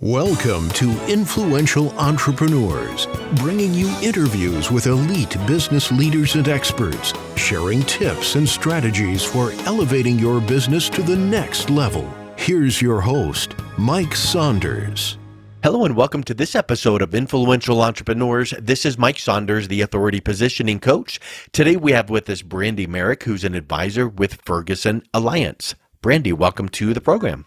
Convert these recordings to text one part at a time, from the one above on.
Welcome to Influential Entrepreneurs, bringing you interviews with elite business leaders and experts, sharing tips and strategies for elevating your business to the next level. Here's your host, Mike Saunders. Hello and welcome to this episode of Influential Entrepreneurs. This is Mike Saunders, the Authority Positioning Coach. Today we have with us Brandi Marek, who's an advisor with Ferguson Alliance. Brandi, welcome to the program.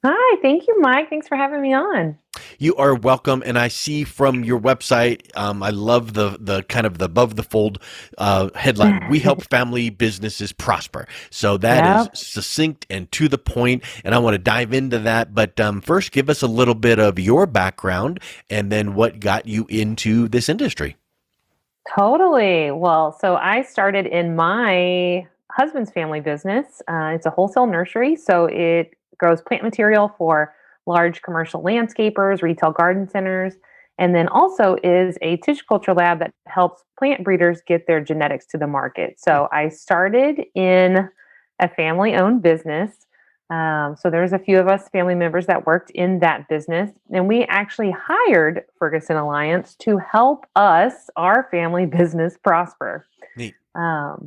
Hi, thank you, Mike. Thanks for having me on. You are welcome, and I see from your website, I love the kind of the above the fold headline. We help family businesses prosper. So that is succinct and to the point, and I want to dive into that. But first, give us a little bit of your background, and then what got you into this industry. Totally. Well, so I started in my husband's family business. It's a wholesale nursery, so it grows plant material for large commercial landscapers, retail garden centers, and then also is a tissue culture lab that helps plant breeders get their genetics to the market. So I started in a family-owned business. So there's a few of us family members that worked in that business, and we actually hired Ferguson Alliance to help us, our family business, prosper. Neat. I've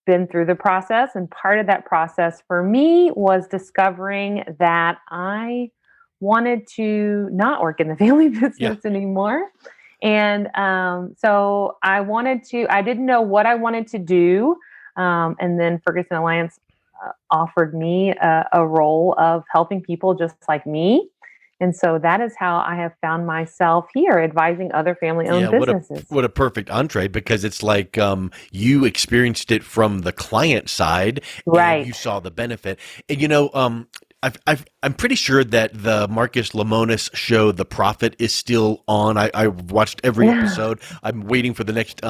been through the process, and part of that process for me was discovering that I wanted to not work in the family business anymore. And so I didn't know what I wanted to do. And then Ferguson Alliance offered me a role of helping people just like me. And so that is how I have found myself here advising other family-owned businesses. What a perfect entree, because it's like you experienced it from the client side, right? And you saw the benefit. And I'm pretty sure that the Marcus Lemonis show, The Profit, is still on. I watched every episode. I'm waiting for the next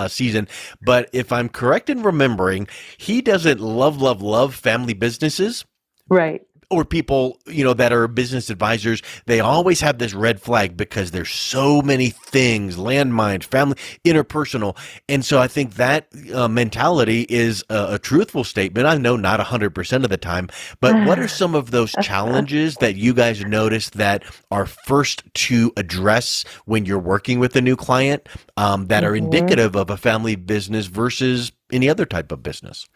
season. But if I'm correct in remembering, he doesn't love family businesses, right? Or people, that are business advisors. They always have this red flag because there's so many things, landmines, family, interpersonal. And so I think that mentality is a truthful statement. I know not 100% of the time, but what are some of those challenges that you guys notice that are first to address when you're working with a new client that are indicative of a family business versus any other type of business?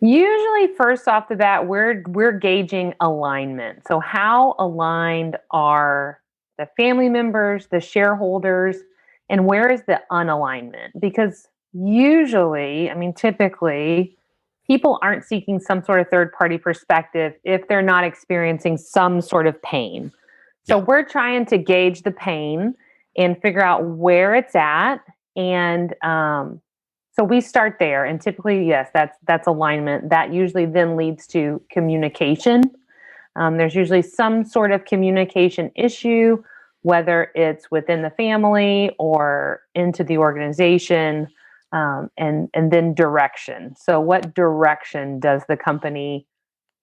Usually, first off the bat, we're gauging alignment. So how aligned are the family members, the shareholders, and where is the unalignment? Because typically, people aren't seeking some sort of third-party perspective if they're not experiencing some sort of pain. So we're trying to gauge the pain and figure out where it's at. And so we start there, and typically, yes, that's alignment. That usually then leads to communication. There's usually some sort of communication issue, whether it's within the family or into the organization, and then direction. So what direction does the company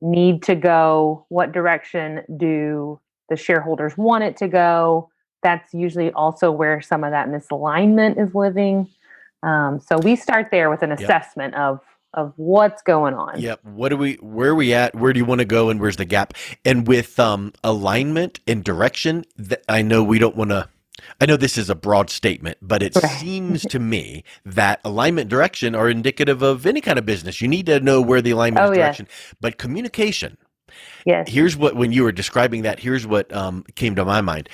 need to go? What direction do the shareholders want it to go? That's usually also where some of that misalignment is living. So we start there with an assessment of what's going on. Yep. Where are we at? Where do you want to go? And where's the gap? And with alignment and direction, I know this is a broad statement, but it seems to me that alignment and direction are indicative of any kind of business. You need to know where the alignment and direction, but communication. Yes. Here's what, when you were describing that, here's what came to my mind.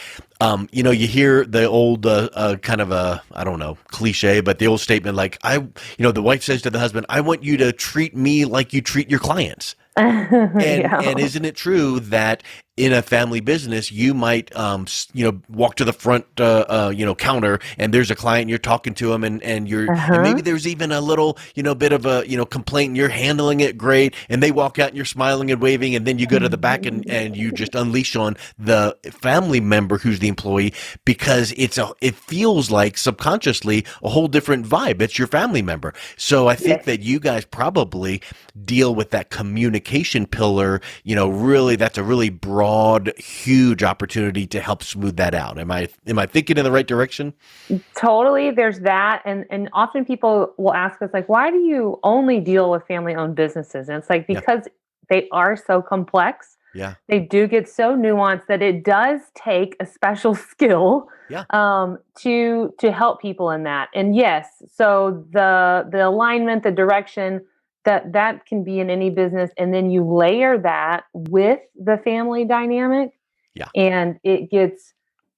You hear the old kind of I don't know, cliche, but the old statement like, the wife says to the husband, I want you to treat me like you treat your clients. And isn't it true that in a family business, you might, walk to the front, counter, and there's a client, you're talking to them, and you're, and maybe there's even a little, bit of a, complaint, and you're handling it great, and they walk out and you're smiling and waving, and then you go to the back and you just unleash on the family member who's the employee, because it feels like subconsciously a whole different vibe. It's your family member. So I think that you guys probably deal with that communication pillar, really, that's a really broad, huge opportunity to help smooth that out. Am I thinking in the right direction? Totally. There's that. And often people will ask us, like, why do you only deal with family-owned businesses? And it's like, because they are so complex. Yeah. They do get so nuanced that it does take a special skill Yeah. to help people in that. And yes, so the alignment, the direction, that can be in any business, and then you layer that with the family dynamic, Yeah. and it gets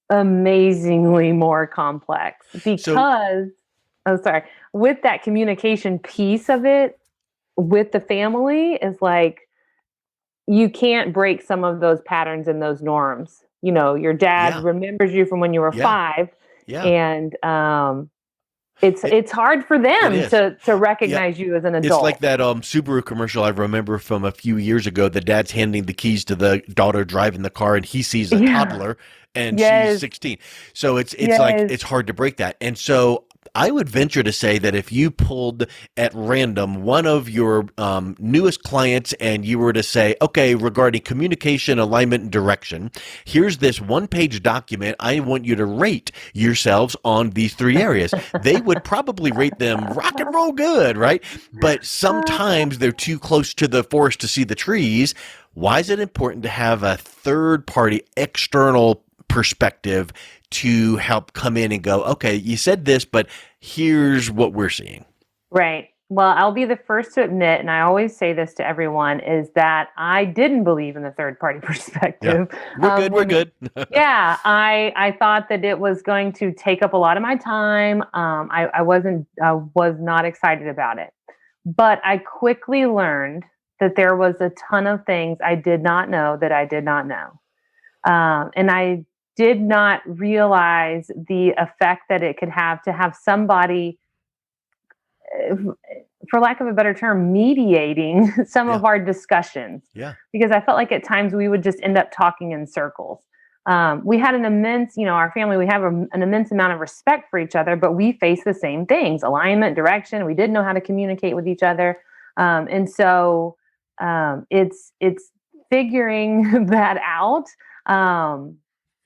amazingly more complex So because, oh, sorry, with that communication piece of it with the family is like, you can't break some of those patterns and those norms. Your dad yeah. remembers you from when you were Yeah. 5, Yeah. and it's It, it's hard for it them is. to Yeah. recognize you as an It's like adult. that Subaru commercial I remember from a few years ago. The dad's handing the keys to the daughter driving the car, and he sees a Yeah. toddler, and she's Yes. 16. So it's like Yes. it's hard to break that. And so I would venture to say that if you pulled at random one of your newest clients and you were to say, okay, regarding communication, alignment, and direction, here's this one-page document. I want you to rate yourselves on these 3 areas. They would probably rate them rock and roll good, right? But sometimes they're too close to the forest to see the trees. Why is it important to have a third-party external perspective to help come in and go, okay, you said this, but here's what we're seeing? Right. Well, I'll be the first to admit, and I always say this to everyone, is that I didn't believe in the third party Yeah. perspective. We're good. We're good. Yeah, I thought that it was going to take up a lot of my time. I was not excited about it, but I quickly learned that there was a ton of things I did not know that I did not know, and I did not realize the effect that it could have to have somebody, for lack of a better term, mediating some Yeah. of our discussions, Yeah. because I felt like at times we would just end up talking in circles. We had an immense, our family, we have an immense amount of respect for each other, but we face the same things: alignment, direction. We didn't know how to communicate with each other. And so it's figuring that out.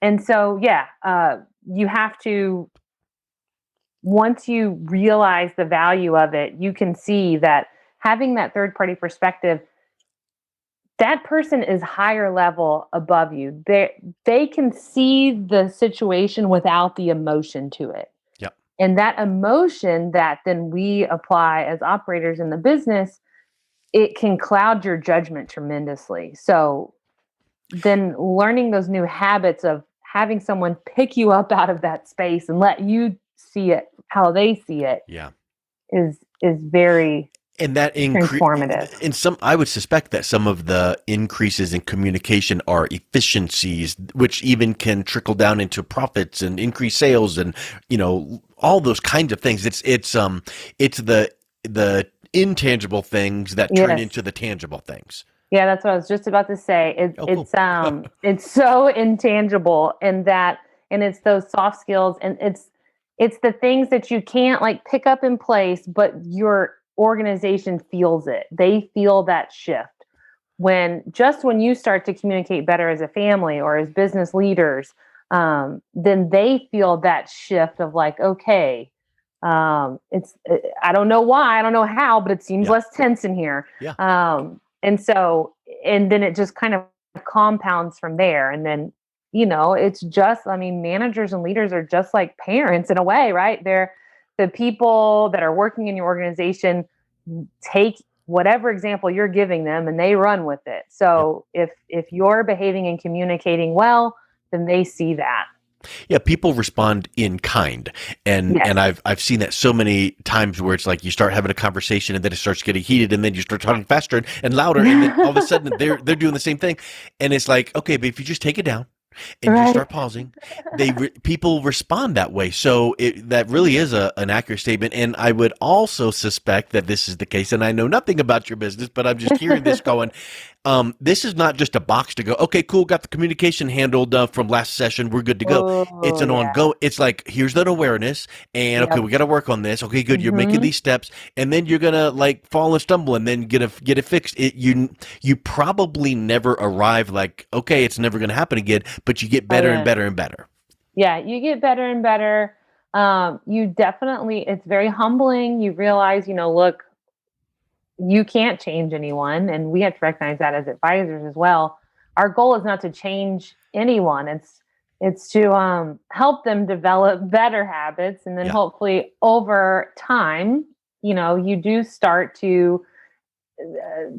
And so, yeah, you have to, once you realize the value of it, you can see that having that third party perspective, that person is higher level above you. They can see the situation without the emotion to it. Yep. And that emotion that then we apply as operators in the business, it can cloud your judgment tremendously. So then learning those new habits of having someone pick you up out of that space and let you see it how they see it Yeah. is very And that transformative. in some, I would suspect that some of the increases in communication are efficiencies, which even can trickle down into profits and increase sales, and all those kinds of things. It's the intangible things that turn Yes. into the tangible things. Yeah, that's what I was just about to say. Cool. It's so intangible, and it's those soft skills, and it's the things that you can't like pick up in place, but your organization feels it. They feel that shift when you start to communicate better as a family or as business leaders. Then they feel that shift of like, okay, I don't know why, I don't know how, but it seems Yeah. less tense in here. Yeah. And then it just kind of compounds from there. And then, it's just, managers and leaders are just like parents in a way, right? They're the people that are working in your organization, take whatever example you're giving them and they run with it. So if you're behaving and communicating well, then they see that. Yeah, people respond in kind, and Yes. and I've seen that so many times where it's like you start having a conversation and then it starts getting heated, and then you start talking faster and louder, and then all of a sudden they're doing the same thing, and it's like, okay, but if you just take it down and you Right. start pausing, people respond that way. So that really is an accurate statement, and I would also suspect that this is the case. And I know nothing about your business, but I'm just hearing this going. This is not just a box to go, okay, cool, got the communication handled from last session, we're good to go. It's an yeah. ongoing, it's like, here's that awareness, and okay, Yep. we got to work on this. Okay, good, you're making these steps, and then you're going to like fall and stumble and then get it fixed. You probably never arrive like, okay, it's never going to happen again, but you get better and better and better. Yeah, you get better and better. You definitely, it's very humbling. You realize, look, you can't change anyone. And we have to recognize that as advisors as well. our goal is not to change anyone. It's to help them develop better habits, and then hopefully over time, you do start to.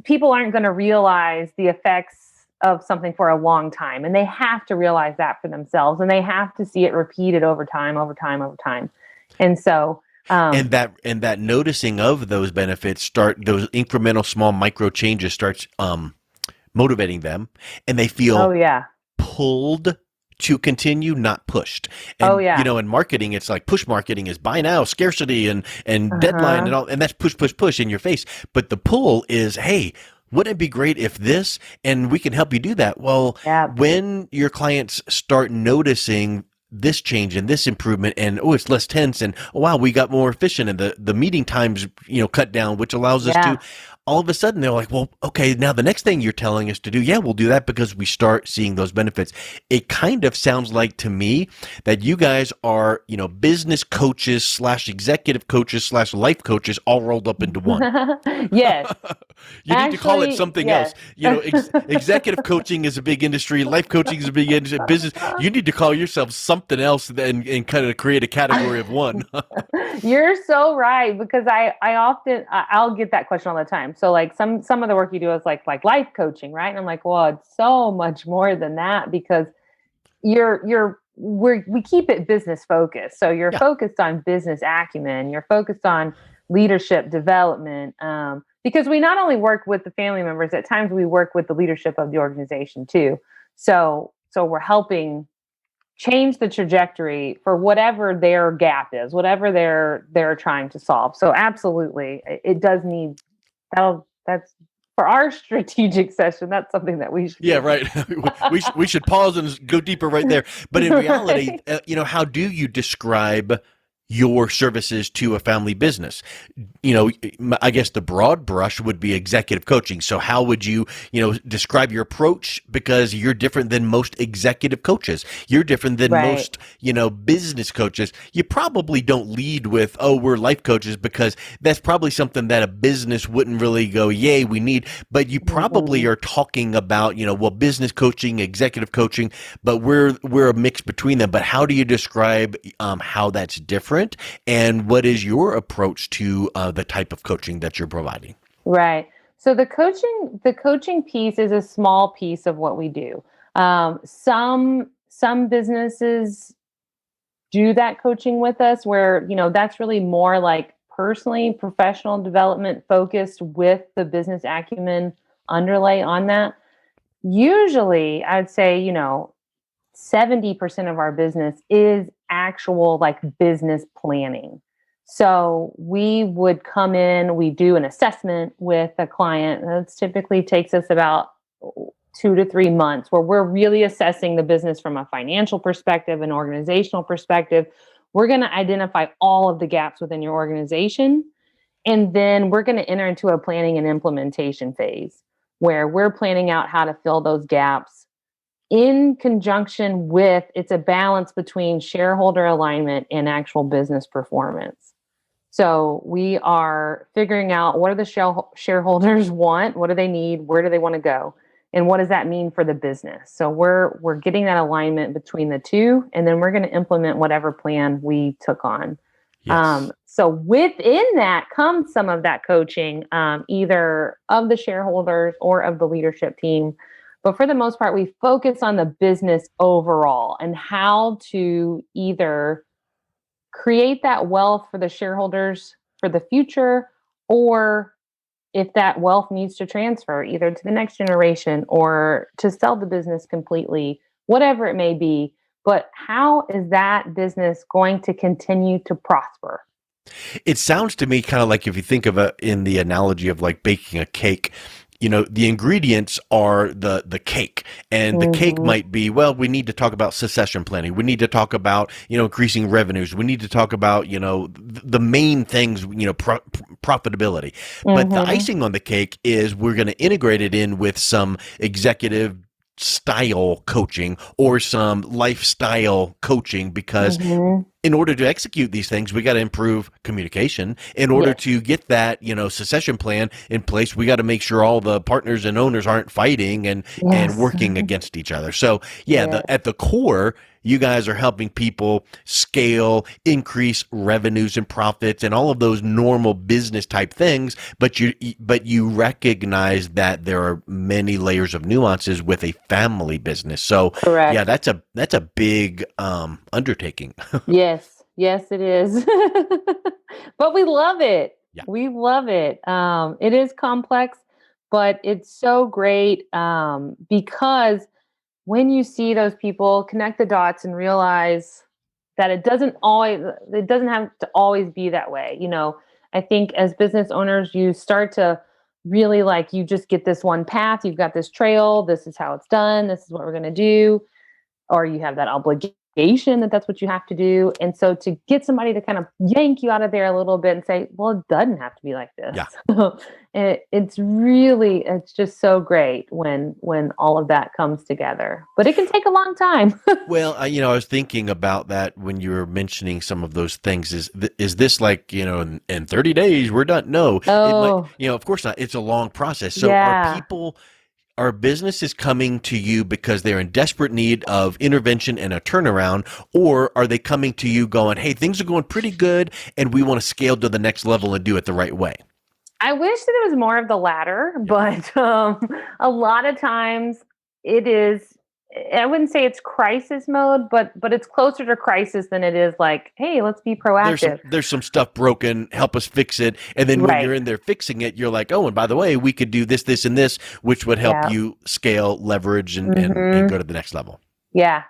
People aren't going to realize the effects of something for a long time, and they have to realize that for themselves, and they have to see it repeated over time. And so, and that noticing of those benefits those incremental small micro changes starts motivating them, and they feel pulled to continue, not pushed. And in marketing, it's like push marketing is buy now, scarcity and deadline and all, and that's push in your face. But the pull is, hey, wouldn't it be great if this, and we can help you do that? Well, when your clients start noticing this change and this improvement, and it's less tense, and wow, we got more efficient, and the meeting times cut down, which allows us to, all of a sudden they're like, well, okay, now the next thing you're telling us to do, we'll do that, because we start seeing those benefits. It kind of sounds like to me that you guys are, business coaches / executive coaches / life coaches all rolled up into one. Yes. You need to call it something else. Executive coaching is a big industry. Life coaching is a big industry. Business. You need to call yourself something else and kind of create a category of one. You're so right, because I'll get that question all the time. So like some of the work you do is like life coaching, right? And I'm like, well, it's so much more than that, because we keep it business focused. So you're focused on business acumen, you're focused on leadership development, because we not only work with the family members, at times we work with the leadership of the organization too. So we're helping change the trajectory for whatever their gap is, whatever they're trying to solve. So absolutely, it does need that's for our strategic session. That's something that we should. Yeah, right. we should pause and go deeper right there. But in reality, how do you describe your services to a family business? I guess the broad brush would be executive coaching. So how would you, describe your approach? Because you're different than most executive coaches. You're different than most, business coaches. You probably don't lead with, we're life coaches, because that's probably something that a business wouldn't really go, yay, we need. But you probably are talking about, business coaching, executive coaching, but we're a mix between them. But how do you describe how that's different? And what is your approach to the type of coaching that you're providing? Right. So the coaching piece is a small piece of what we do. Some businesses do that coaching with us, where that's really more like personally professional development focused with the business acumen underlay on that. Usually, I'd say 70% of our business is actual like business planning. So we would come in, we do an assessment with a client. That typically takes us about 2 to 3 months, where we're really assessing the business from a financial perspective, an organizational perspective. We're going to identify all of the gaps within your organization. And then we're going to enter into a planning and implementation phase, where we're planning out how to fill those gaps in conjunction with, it's a balance between shareholder alignment and actual business performance. So we are figuring out, what do the shareholders want? What do they need? Where do they want to go? And what does that mean for the business? So we're getting that alignment between the two, and then we're going to implement whatever plan we took on. Yes. So within that comes some of that coaching, either of the shareholders or of the leadership team. But for the most part, we focus on the business overall and how to either create that wealth for the shareholders for the future, or if that wealth needs to transfer either to the next generation or to sell the business completely, whatever it may be. But how is that business going to continue to prosper? It sounds to me kind of like, if you think of it in the analogy of like baking a cake, the ingredients are the cake, and the cake might be, well, we need to talk about succession planning. We need to talk about, increasing revenues. We need to talk about, the main things, profitability. But the icing on the cake is we're going to integrate it in with some executive style coaching or some lifestyle coaching, because in order to execute these things, we got to improve communication. In order to get that, succession plan in place, we got to make sure all the partners and owners aren't fighting and working against each other. So at the core, you guys are helping people scale, increase revenues and profits and all of those normal business type things. But you recognize that there are many layers of nuances with a family business. So Correct. that's a big undertaking. Yes, it is. But we love it. Yeah. We love it. It is complex, but it's so great because when you see those people connect the dots and realize that it doesn't have to always be that way. I think as business owners, you start to really you just get this one path, you've got this trail, this is how it's done, this is what we're going to do, or you have that obligation that's what you have to do. And so to get somebody to kind of yank you out of there a little bit and say, well, it doesn't have to be like this. Yeah. It's just so great when all of that comes together, but it can take a long time. Well, I was thinking about that when you were mentioning some of those things. Is this like, in 30 days we're done? No, of course not. It's a long process. So are businesses coming to you because they're in desperate need of intervention and a turnaround, or are they coming to you going, hey, things are going pretty good and we want to scale to the next level and do it the right way? I wish that it was more of the latter, but a lot of times it is, I wouldn't say it's crisis mode, but it's closer to crisis than it is like, hey, let's be proactive. There's some stuff broken, help us fix it. And then when you're in there fixing it, you're like, oh, and by the way, we could do this, this, and this, which would help you scale, leverage, and go to the next level. Yeah,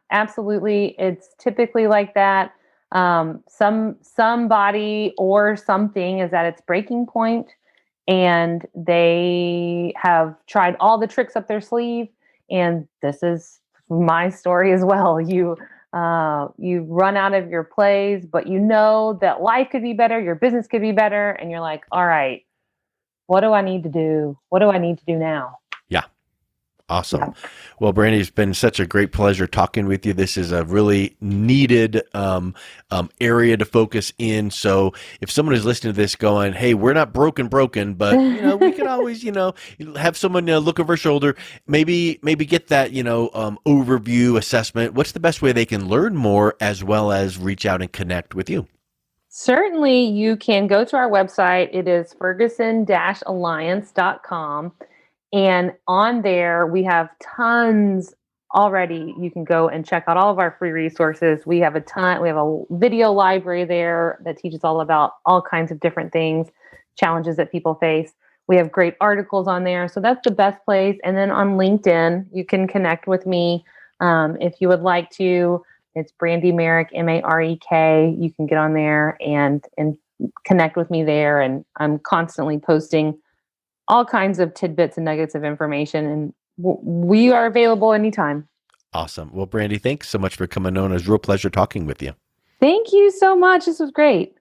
absolutely. It's typically like that. Somebody or something is at its breaking point, and they have tried all the tricks up their sleeve. And this is my story as well. You run out of your plays, but you know that life could be better, your business could be better, and you're like, all right, what do I need to do? What do I need to do now? Yeah. Awesome. Yeah. Well, Brandi, it's been such a great pleasure talking with you. This is a really needed area to focus in. So if someone is listening to this going, hey, we're not broken, but we could always, have someone look over our shoulder, maybe get that, overview assessment. What's the best way they can learn more as well as reach out and connect with you? Certainly, you can go to our website. It is Ferguson-Alliance.com. And on there, we have tons already. You can go and check out all of our free resources. We have a video library there that teaches all about all kinds of different things, challenges that people face. We have great articles on there. So that's the best place. And then on LinkedIn, you can connect with me if you would like to. It's Brandi Marek, Marek. You can get on there and connect with me there. And I'm constantly posting all kinds of tidbits and nuggets of information, and we are available anytime. Awesome. Well, Brandi, thanks so much for coming on. It was a real pleasure talking with you. Thank you so much. This was great.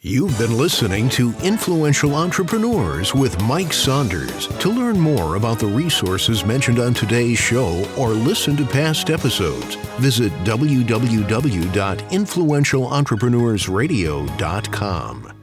You've been listening to Influential Entrepreneurs with Mike Saunders. To learn more about the resources mentioned on today's show or listen to past episodes, visit www.influentialentrepreneursradio.com.